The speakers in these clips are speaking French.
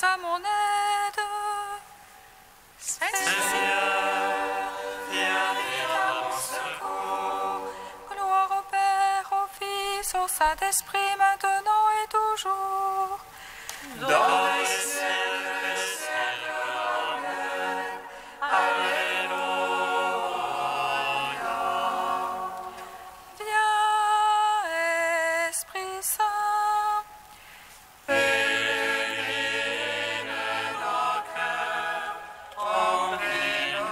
à mon aide. Seigneur, viens à mon secours. Gloire au Père, au Fils, au Saint-Esprit, maintenant et toujours. Dans les siècles des siècles. Amen. Alléluia. Viens, Esprit Saint. Illumine nos cœurs, remplis-nous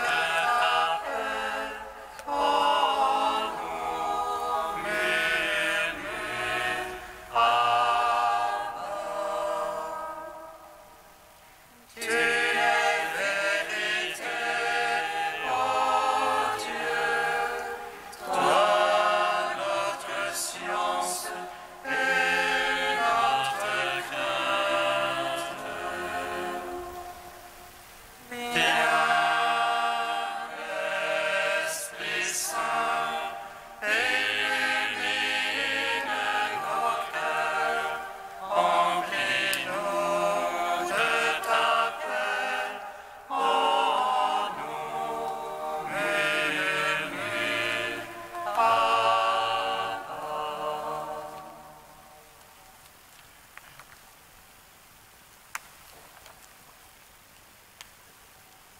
de ta paix. En nous, murmure, Tu es vérité, ô Dieu, toi notre science et notre crainte. Viens, Esprit Saint, illumine nos cœurs, remplis-nous de ta paix. En nous, murmure,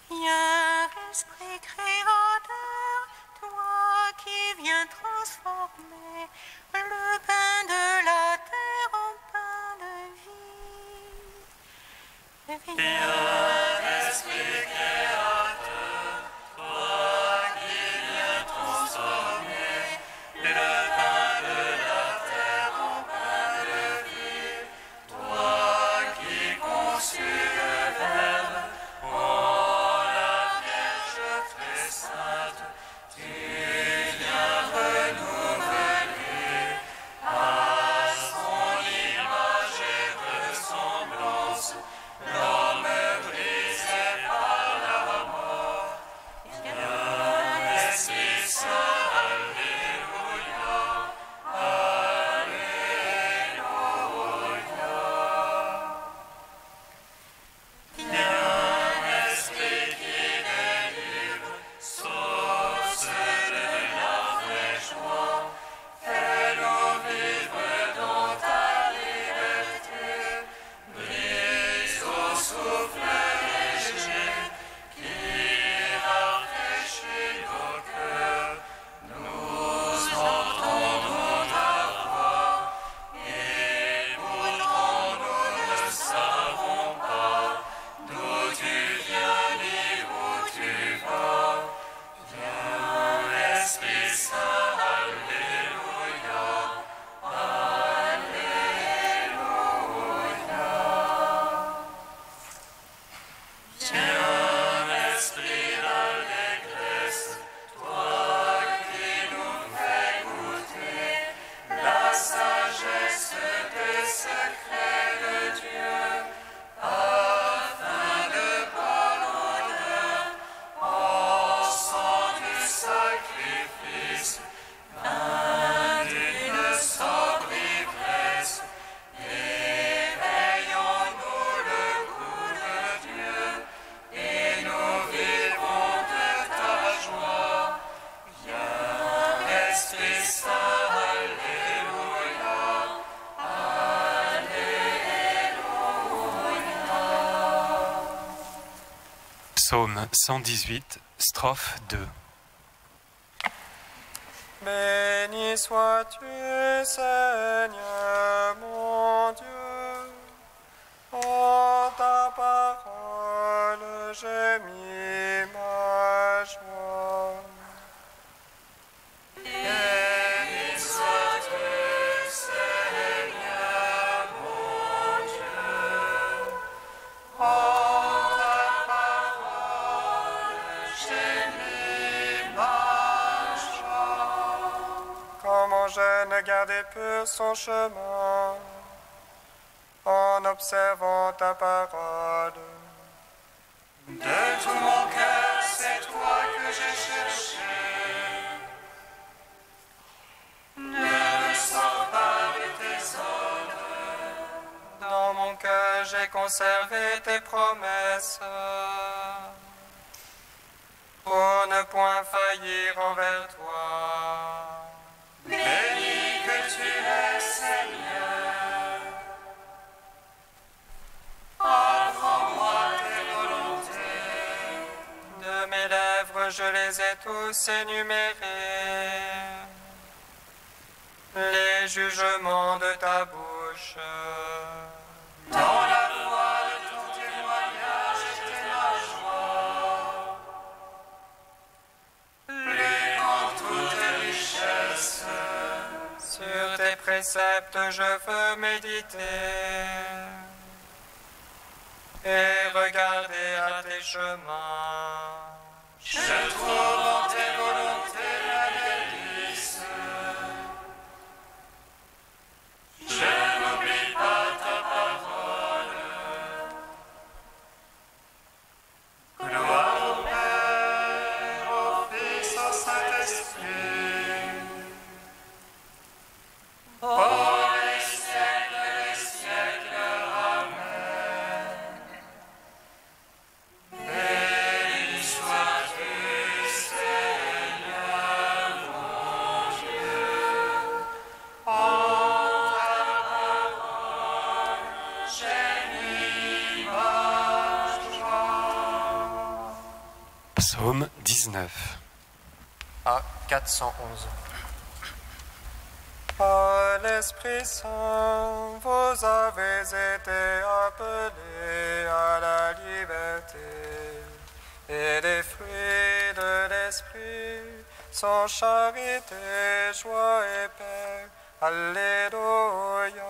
Viens, Esprit créateur, toi qui viens transformer le pain de la terre en pain de vie. Viens, Esprit créateur, toi qui viens transformer le pain de la terre en pain de vie, toi qui conçus le Verbe en la Vierge très sainte, tu viens renouveler à son image et ressemblance l'homme brisé par la mort. Viens, Esprit Saint, alléluia, alléluia. Viens, Esprit qui délivre, source de la vraie joie, fais-nous vivre dans ta liberté. Brise au souffle léger qui rafraîchit nos cœurs. Nous entendons ta voix et pourtant nous ne savons pas d'où tu viens ni où tu vas. Viens, Esprit Saint, alléluia, alléluia. Viens, Esprit d'allégresse, toi qui nous fais goûter la sagesse des secrets de Dieu, afin de bonne odeur, encens du sacrifice, vin d'une sobre ivresse, éveille en nous le goût de Dieu, et nous vivrons de ta joie. Viens, Esprit Saint, alléluia, alléluia. Psaume 118, strophe 2. Béni sois-tu, Seigneur mon Dieu. En ta parole, j'ai mis ma joie. Béni sois-tu, Seigneur mon Dieu. En ta parole, j'ai mis ma joie. Comment je ne gardais pur son chemin en observant ta parole. De tout mon cœur, c'est toi que j'ai cherché. Ne me sors pas de tes ordres. Dans mon cœur, j'ai conservé tes promesses, pour ne point faillir envers toi. Béni que tu es, Seigneur. Apprends-moi tes volontés. De mes lèvres, je les ai tous énumérés. Les jugements de ta bouche. Dans la voix de ton témoignage était ma joie. Plus qu'en toute richesse. Sur tes préceptes, je veux méditer et regarder à tes chemins. Je trouve en tes volontés la délice. Je n'oublie pas ta parole. Gloire au Père, au Fils, au Saint-Esprit. Pour les siècles, Amen. Béni sois-tu, Seigneur mon Dieu. En ta parole, j'ai mis ma joie. Psaume 19. À 411. Par l'Esprit Saint, vous avez été appelés à la liberté, et les fruits de l'Esprit sont charité, joie et paix. Alléluia.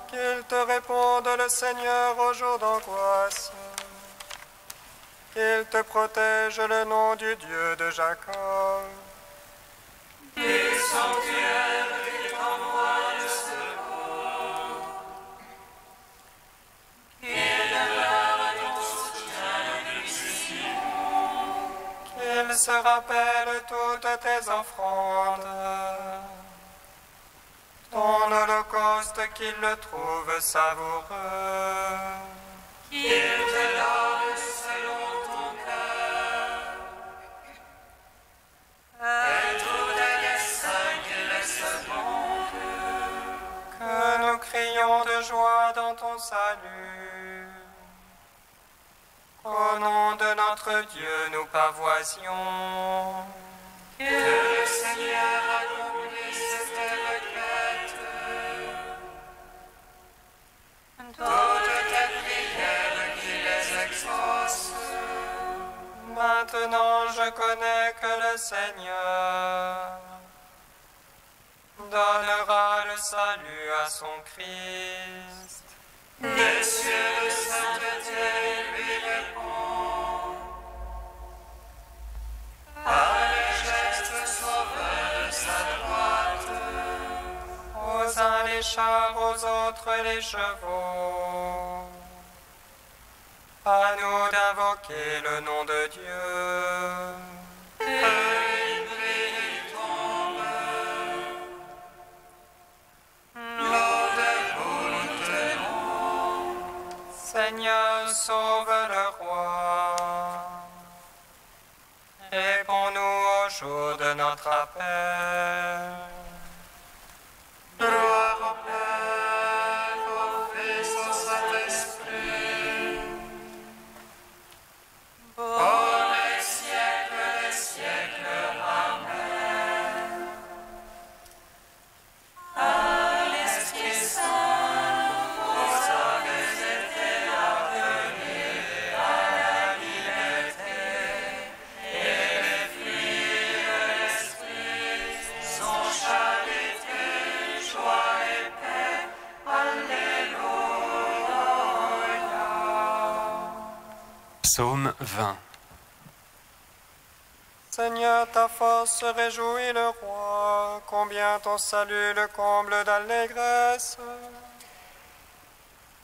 Qu'il te réponde le Seigneur au jour d'angoisse. Qu'il te protège le nom du Dieu de Jacob. Qu'il se rappelle toutes tes offrandes. Ton holocauste, qu'il le trouve savoureux. Qu'il te lave selon ton cœur. Et tous tes desseins qu'il laisse donc. Que nous crions de joie dans ton salut. Qu'au nom de notre Dieu, nous pavoisions. Que le Seigneur accomplisse tes requêtes. Toutes tes prières qu'il les exauce. Maintenant je connais que le Seigneur donnera le salut à son Christ. Des cieux de sainteté lui répond. Par les gestes sauveurs de sa droite. Aux uns les chars, aux autres les chevaux. À nous d'invoquer le nom de Dieu. Une pluie tombe. L'eau debout nous tenons. Seigneur, sauve le roi. Réponds-nous au jour de notre appel. Gloire au Père, au Fils, au Saint-Esprit. Pour les siècles, Amen. Par l'Esprit Saint, vous avez été appelés à la liberté, et les fruits de l'Esprit sont charité, joie et paix. Alléluia. Psaume 20. Seigneur, ta force se réjouit le roi, combien ton salut le comble d'allégresse.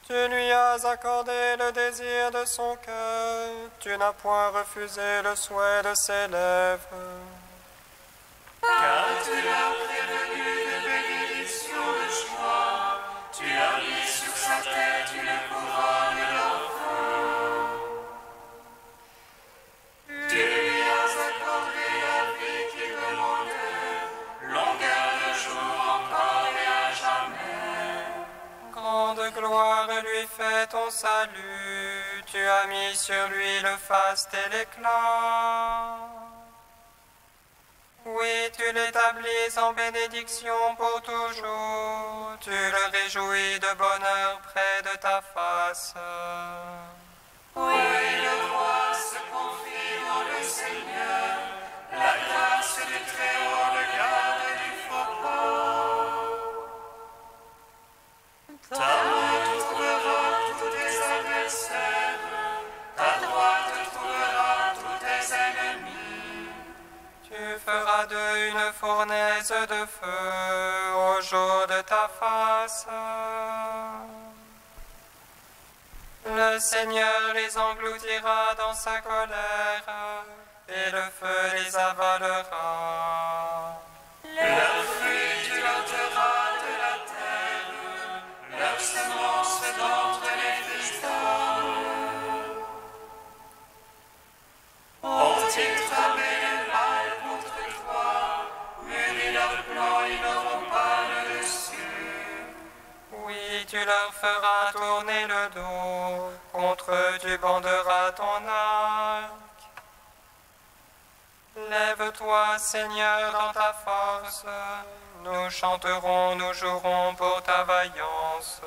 Tu lui as accordé le désir de son cœur, tu n'as point refusé le souhait de ses lèvres. Car tu l'as prévenu de bénédictions de joie, tu as mis sur sa tête une couronne d'or. Tu lui as accordé la vie qu'il demandait, longueur de jour encore et à jamais. Grande gloire lui fait ton salut, tu as mis sur lui le faste et l'éclat. Oui, tu l'établis en bénédiction pour toujours, tu le réjouis de bonheur près de ta face. Oui, le roi se confie dans le Seigneur, la grâce du Très-Haut le garde du faux pas. Ta main trouvera tous tes adversaires, ta droite trouvera tous tes ennemis. Tu feras d'eux une fournaise de feu au jour de ta face. Le Seigneur les engloutira dans sa colère, et le feu les avalera. Leurs fruits tu ôteras de la terre, leur semence d'entre les fils d'hommes. Ont-ils tramé le mal contre toi, mûri leur plan, ils n'auront pas le dessus. Oui, tu leur feras tourner le dos, contre eux tu banderas ton arc. Lève-toi, Seigneur, dans ta force, nous chanterons, nous jouerons pour ta vaillance.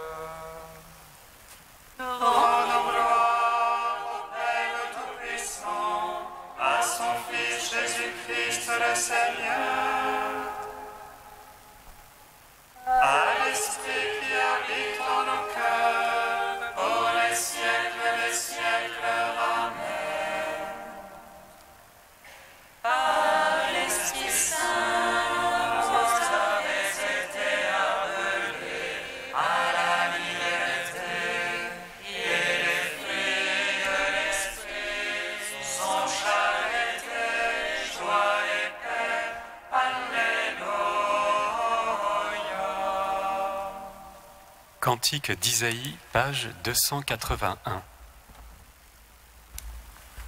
Rendons gloire au Père Tout-Puissant, à son Fils Jésus-Christ le Seigneur, à l'Esprit qui habite en nos cœurs, pour les siècles des siècles. Amen. Par l'Esprit Saint, Vous avez été appelés à la liberté, et les fruits de l'Esprit sont charité, joie et paix. Alléluia. Cantique d'Isaïe, page 281.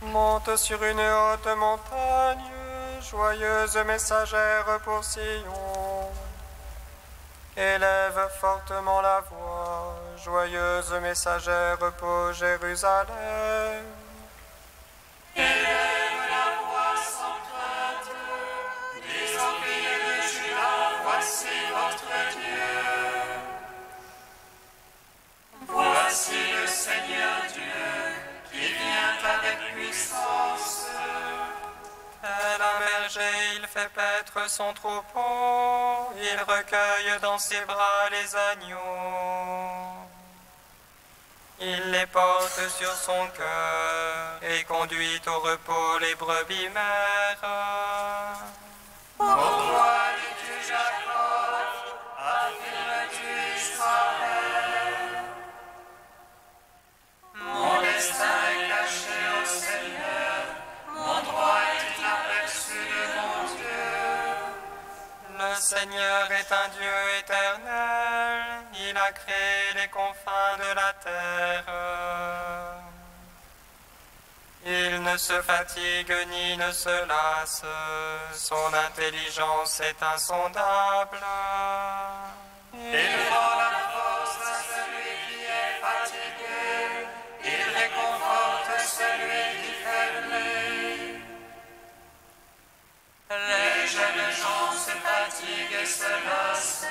Monte sur une haute montagne, joyeuse messagère pour Sion. Élève fortement la voix, joyeuse messagère pour Jérusalem. Élève la voix sans crainte, dis aux filles de Juda, voici votre Dieu. Voici le Seigneur Dieu qui vient avec puissance. Tel un berger, il fait paître son troupeau, il recueille dans ses bras les agneaux. Il les porte sur son cœur et conduit au repos les brebis mères. Pourquoi dis-tu Jacob, affirmes-tu Israël? Mon destin est caché au Seigneur, mon droit est inaperçu de mon Dieu. Le Seigneur est un Dieu éternel, il a créé les confins de la terre. Il ne se fatigue ni ne se lasse, son intelligence est insondable. Il rend la force à celui qui est fatigué, il réconforte celui qui faiblit. Les jeunes gens se fatiguent et se lassent,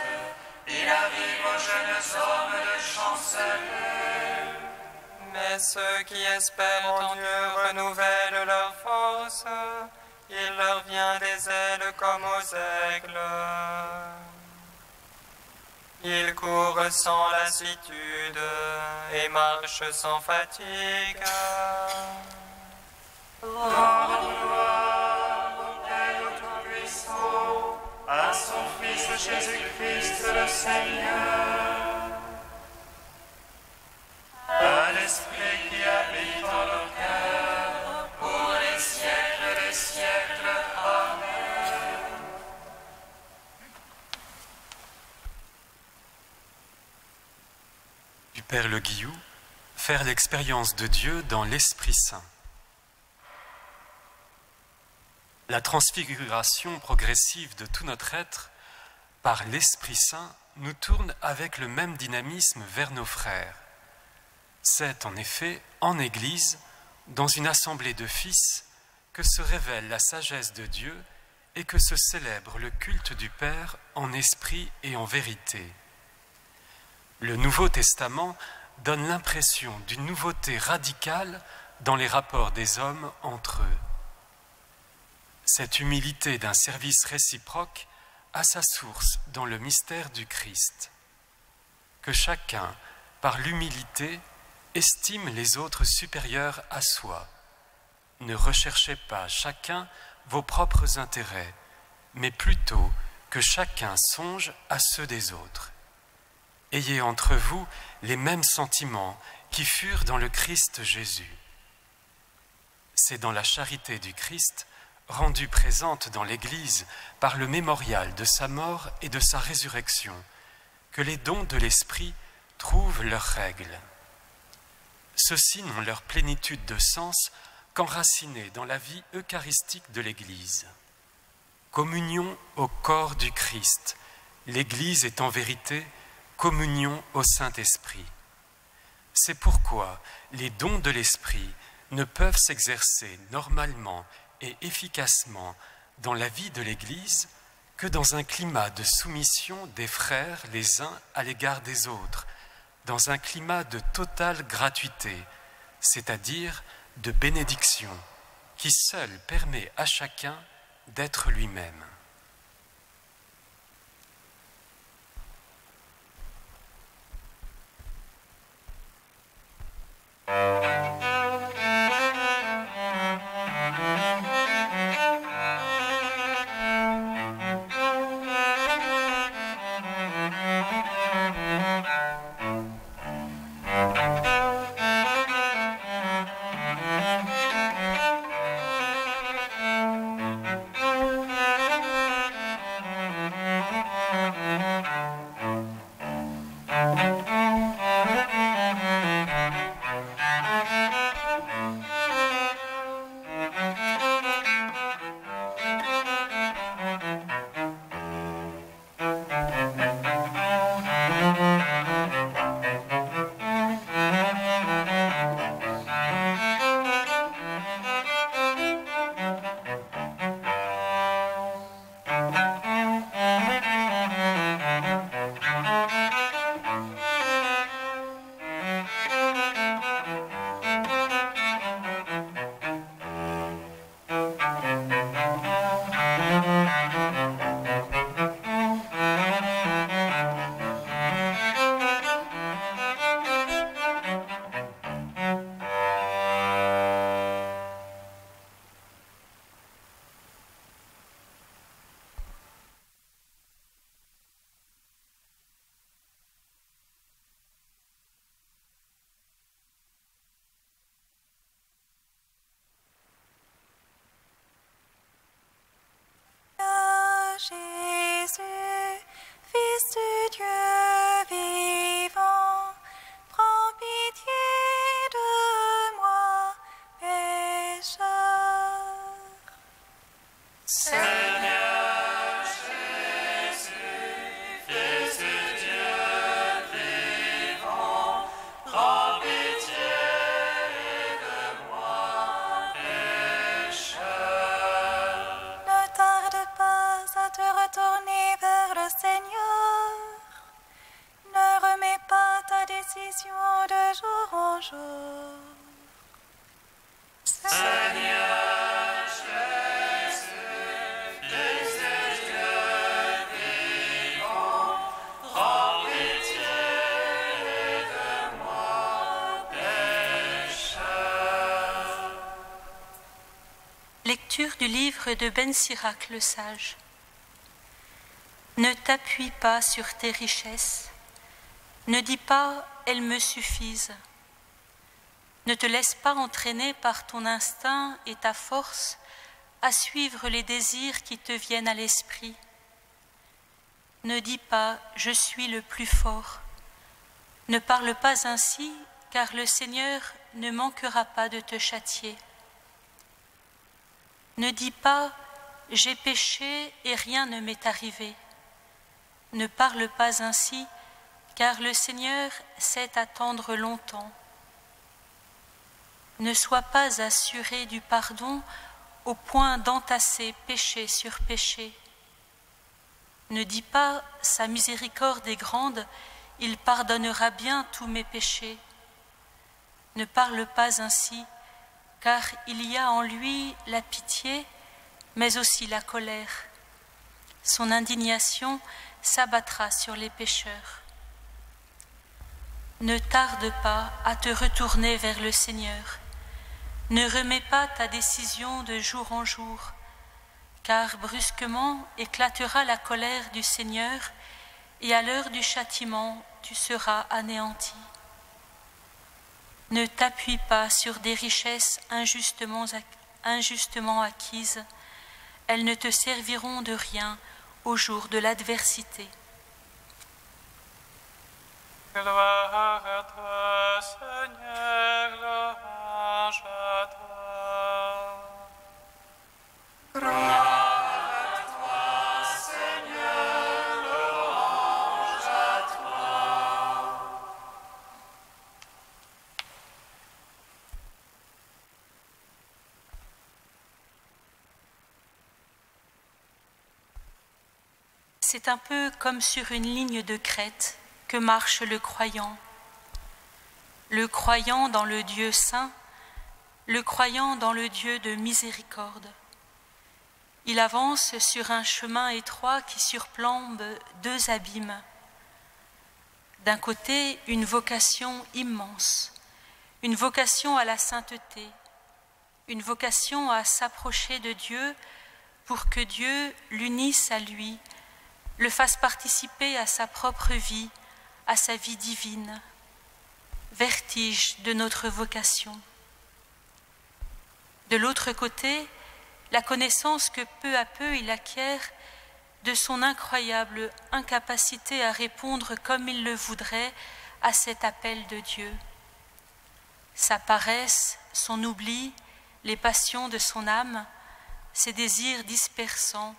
il arrive aux jeunes hommes de chanceler. Mais ceux qui espèrent en Dieu renouvellent leur force, il leur vient des ailes comme aux aigles. Ils courent sans lassitude et marchent sans fatigue. Rendons gloire au à son Fils Jésus-Christ le Seigneur, à l'Esprit qui habite dans nos cœurs, pour les siècles des siècles. Amen. Du Père Le Guillou, faire l'expérience de Dieu dans l'Esprit Saint. La transfiguration progressive de tout notre être par l'Esprit Saint nous tourne avec le même dynamisme vers nos frères. C'est en effet en Église, dans une assemblée de fils, que se révèle la sagesse de Dieu et que se célèbre le culte du Père en esprit et en vérité. Le Nouveau Testament donne l'impression d'une nouveauté radicale dans les rapports des hommes entre eux. Cette humilité d'un service réciproque a sa source dans le mystère du Christ. Que chacun, par l'humilité, estime les autres supérieurs à soi. Ne recherchez pas chacun vos propres intérêts, mais plutôt que chacun songe à ceux des autres. Ayez entre vous les mêmes sentiments qui furent dans le Christ Jésus. C'est dans la charité du Christ, rendue présente dans l'Église par le mémorial de sa mort et de sa résurrection, que les dons de l'Esprit trouvent leurs règles. Ceux-ci n'ont leur plénitude de sens qu'enracinés dans la vie eucharistique de l'Église. Communion au corps du Christ, l'Église est en vérité communion au Saint-Esprit. C'est pourquoi les dons de l'Esprit ne peuvent s'exercer normalement et efficacement dans la vie de l'Église que dans un climat de soumission des frères les uns à l'égard des autres, dans un climat de totale gratuité, c'est-à-dire de bénédiction, qui seul permet à chacun d'être lui-même. Jésus, Fils du Dieu vivant, prends pitié de moi, pécheur. Seigneur Jésus, Fils de Dieu vivant, prends pitié de moi, pécheur. Ne tarde pas à te retourner vers le Seigneur. Ne remets pas ta décision de jour en jour. Seigneur Jésus, Fils de Dieu vivant, prends pitié de moi, pécheur. Lecture du livre de Ben Sirac le sage. Ne t'appuie pas sur tes richesses. Ne dis pas « elles me suffisent ». Ne te laisse pas entraîner par ton instinct et ta force à suivre les désirs qui te viennent à l'esprit. Ne dis pas « je suis le plus fort ». Ne parle pas ainsi, car le Seigneur ne manquera pas de te châtier. Ne dis pas « j'ai péché et rien ne m'est arrivé ». Ne parle pas ainsi, car le Seigneur sait attendre longtemps. Ne sois pas assuré du pardon au point d'entasser péché sur péché. Ne dis pas « sa miséricorde est grande, il pardonnera bien tous mes péchés ». Ne parle pas ainsi, car il y a en lui la pitié, mais aussi la colère. Son indignation s'abattra sur les pécheurs. Ne tarde pas à te retourner vers le Seigneur. Ne remets pas ta décision de jour en jour, car brusquement éclatera la colère du Seigneur et à l'heure du châtiment, tu seras anéanti. Ne t'appuie pas sur des richesses injustement acquises, elles ne te serviront de rien au jour de l'adversité. Gloire à toi, Seigneur, louange à toi. Gloire à toi, Seigneur, louange à toi. C'est un peu comme sur une ligne de crête que marche le croyant dans le Dieu saint, le croyant dans le Dieu de miséricorde. Il avance sur un chemin étroit qui surplombe deux abîmes. D'un côté, une vocation immense, une vocation à la sainteté, une vocation à s'approcher de Dieu pour que Dieu l'unisse à lui, le fasse participer à sa propre vie, à sa vie divine. Vertige de notre vocation. De l'autre côté, la connaissance que peu à peu il acquiert de son incroyable incapacité à répondre comme il le voudrait à cet appel de Dieu. Sa paresse, son oubli, les passions de son âme, ses désirs dispersants,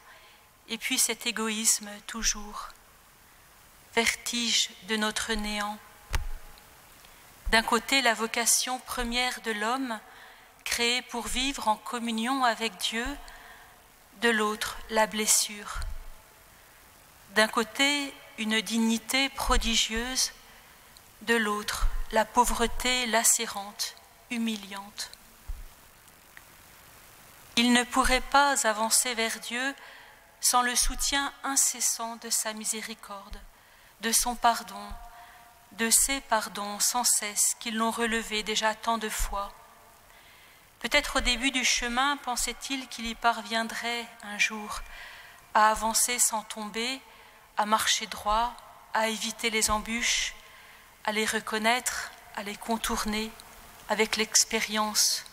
et puis cet égoïsme toujours. Vertige de notre néant. D'un côté, la vocation première de l'homme, créé pour vivre en communion avec Dieu, de l'autre, la blessure. D'un côté, une dignité prodigieuse, de l'autre, la pauvreté lacérante, humiliante. Il ne pourrait pas avancer vers Dieu sans le soutien incessant de sa miséricorde, de son pardon, de ses pardons sans cesse qui l'ont relevé déjà tant de fois. Peut-être au début du chemin pensait-il qu'il y parviendrait un jour à avancer sans tomber, à marcher droit, à éviter les embûches, à les reconnaître, à les contourner avec l'expérience.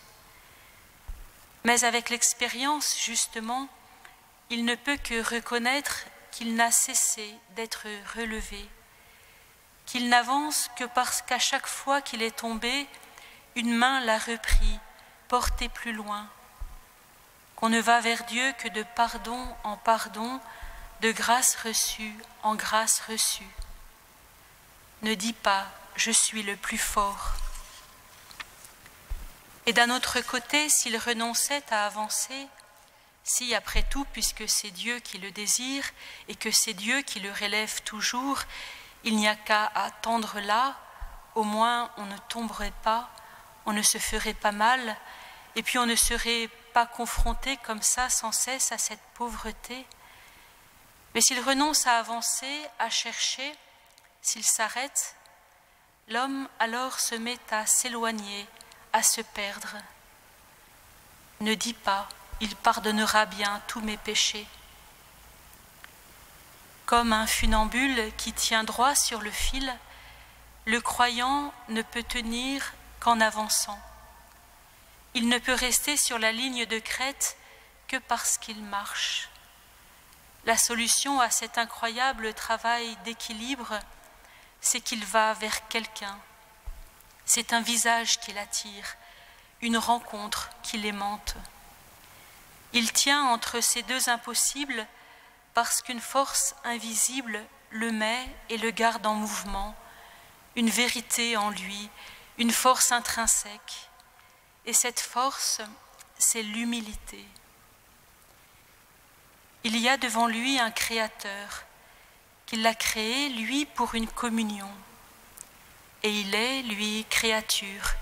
Mais avec l'expérience, justement, il ne peut que reconnaître qu'il n'a cessé d'être relevé, qu'il n'avance que parce qu'à chaque fois qu'il est tombé, une main l'a repris, porté plus loin, qu'on ne va vers Dieu que de pardon en pardon, de grâce reçue en grâce reçue. Ne dis pas « je suis le plus fort ». Et d'un autre côté, s'il renonçait à avancer, si après tout, puisque c'est Dieu qui le désire et que c'est Dieu qui le relève toujours, il n'y a qu'à attendre là, au moins on ne tomberait pas, on ne se ferait pas mal, et puis on ne serait pas confronté comme ça sans cesse à cette pauvreté. Mais s'il renonce à avancer, à chercher, s'il s'arrête, l'homme alors se met à s'éloigner, à se perdre. Ne dis pas, il pardonnera bien tous mes péchés. Comme un funambule qui tient droit sur le fil, le croyant ne peut tenir qu'en avançant. Il ne peut rester sur la ligne de crête que parce qu'il marche. La solution à cet incroyable travail d'équilibre, c'est qu'il va vers quelqu'un. C'est un visage qui l'attire, une rencontre qui l'aimante. Il tient entre ces deux impossibles parce qu'une force invisible le met et le garde en mouvement, une vérité en lui, une force intrinsèque. Et cette force, c'est l'humilité. Il y a devant lui un créateur, qui l'a créé, lui, pour une communion. Et il est, lui, créature.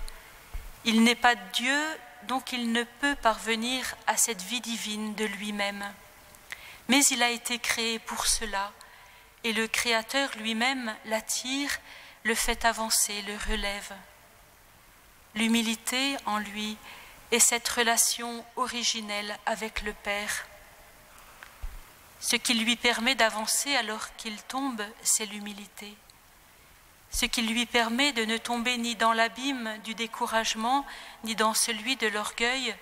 Il n'est pas Dieu, donc il ne peut parvenir à cette vie divine de lui-même. Mais il a été créé pour cela, et le Créateur lui-même l'attire, le fait avancer, le relève. L'humilité en lui est cette relation originelle avec le Père. Ce qui lui permet d'avancer alors qu'il tombe, c'est l'humilité. Ce qui lui permet de ne tomber ni dans l'abîme du découragement, ni dans celui de l'orgueil,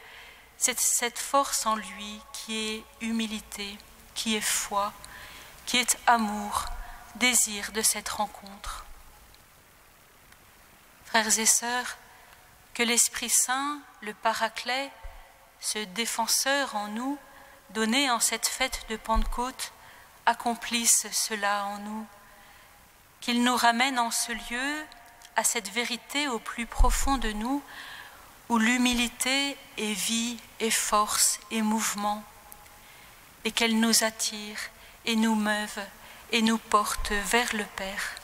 c'est cette force en lui qui est humilité, qui est foi, qui est amour, désir de cette rencontre. Frères et sœurs, que l'Esprit Saint, le Paraclet, ce défenseur en nous, donné en cette fête de Pentecôte, accomplisse cela en nous, qu'il nous ramène en ce lieu à cette vérité au plus profond de nous, où l'humilité est vie et force et mouvement, et qu'elle nous attire et nous meuve et nous porte vers le Père.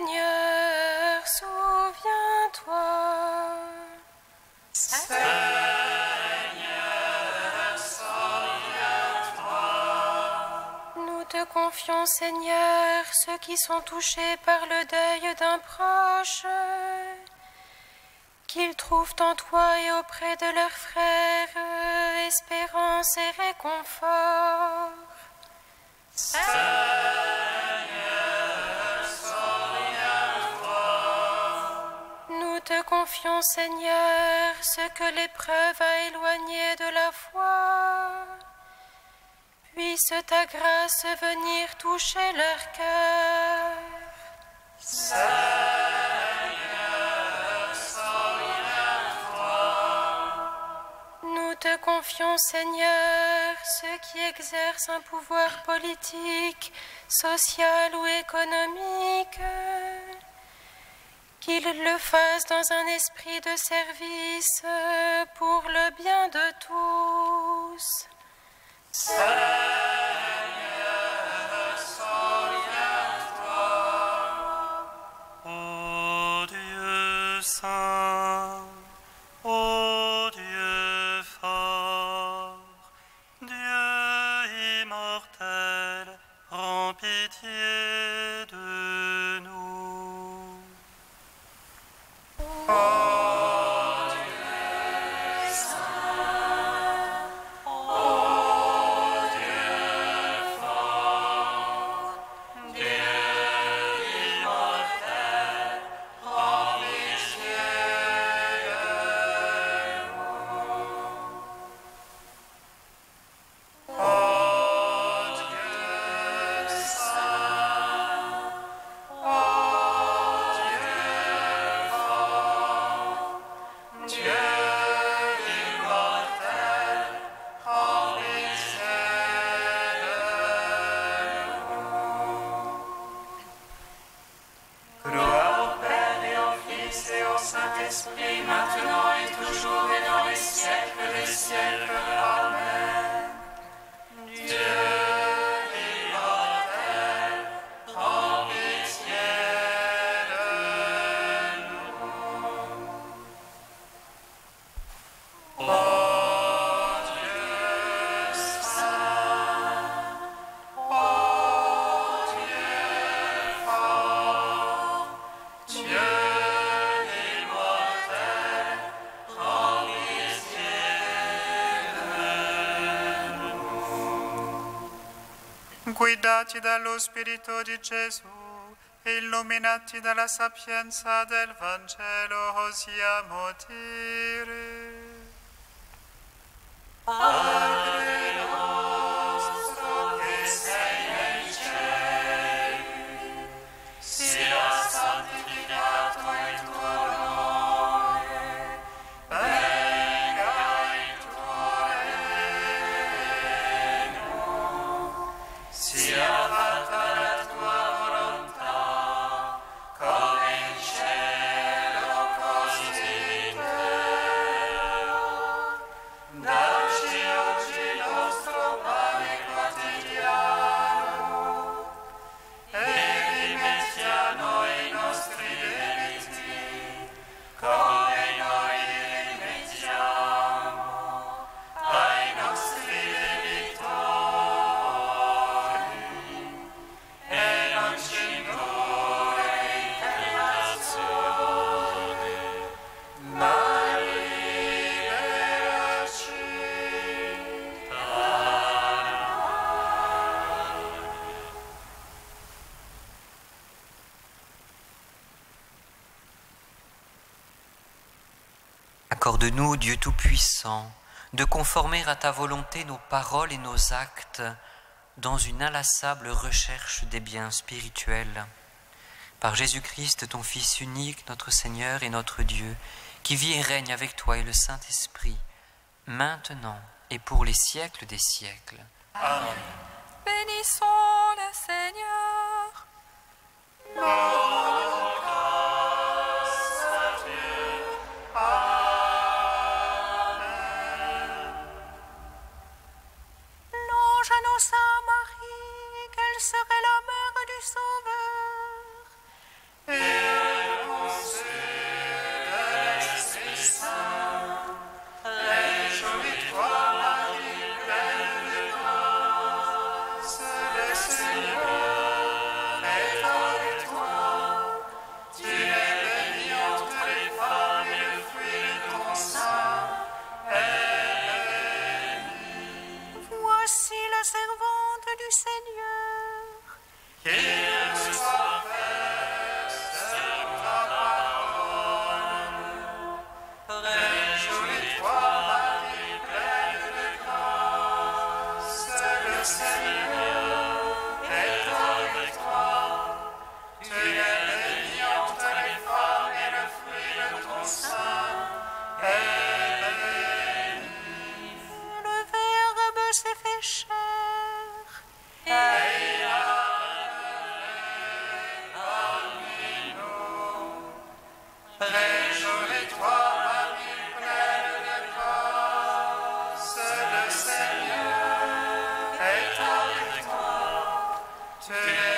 Seigneur, souviens-toi. Nous te confions, Seigneur, ceux qui sont touchés par le deuil d'un proche, qu'ils trouvent en toi et auprès de leurs frères espérance et réconfort. Nous te confions, Seigneur, ce que l'épreuve a éloigné de la foi. Puisse ta grâce venir toucher leur cœur. Nous te confions, Seigneur, ceux qui exercent un pouvoir politique, social ou économique, qu'ils le fassent dans un esprit de service pour le bien de tous. Ô Dieu saint, ô Dieu fort, Dieu immortel, rends pitié de nous. Saint-Esprit, maintenant et toujours et dans les siècles des siècles. Amen. Dieu immortel, prends pitié de nous. Ô Dieu saint, ô Dieu fort, Dieu guidati dallo Spirito di Gesù e illuminati dalla sapienza del Vangelo, osiamo dire: Padre nostro che sei nei cieli, sia santificato il tuo nome, venga il tuo regno, sia fatta la tua volontà, come in cielo così in terra. Dacci oggi il nostro pane quotidiano e rimetti a noi i nostri debiti, come noi rimettiamo ai nostri debitori, e non ci indurre in tentazione, ma liberaci dal male. Accorde-nous, Dieu Tout-Puissant, de conformer à ta volonté nos paroles et nos actes, dans une inlassable recherche des biens spirituels. Par Jésus-Christ, ton Fils unique, notre Seigneur et notre Dieu, qui vit et règne avec toi et le Saint-Esprit, maintenant et pour les siècles des siècles. Amen. Bénissons le Seigneur. Rendons grâce à Dieu. Amen. Louange à nos saints Marie, qu'elle serait la mère du Sauveur. Et conçue de l'Esprit Saint, réjouis-toi, Marie, pleine de grâce, le Seigneur est avec toi. Tu es bénie entre les femmes et le fruit de ton sein est béni. Voici la servante du Seigneur. Qu'il soit fait selon ta parole. Réjouis-toi, Marie, pleine de grâce, le Seigneur est avec toi. Tu es bénie entre les femmes et le fruit de ton sein est béni. Le Verbe s'est fait chair. Et il a parmi nous. Réjouis-toi, Marie, pleine de grâce, le Seigneur est avec toi. Tu es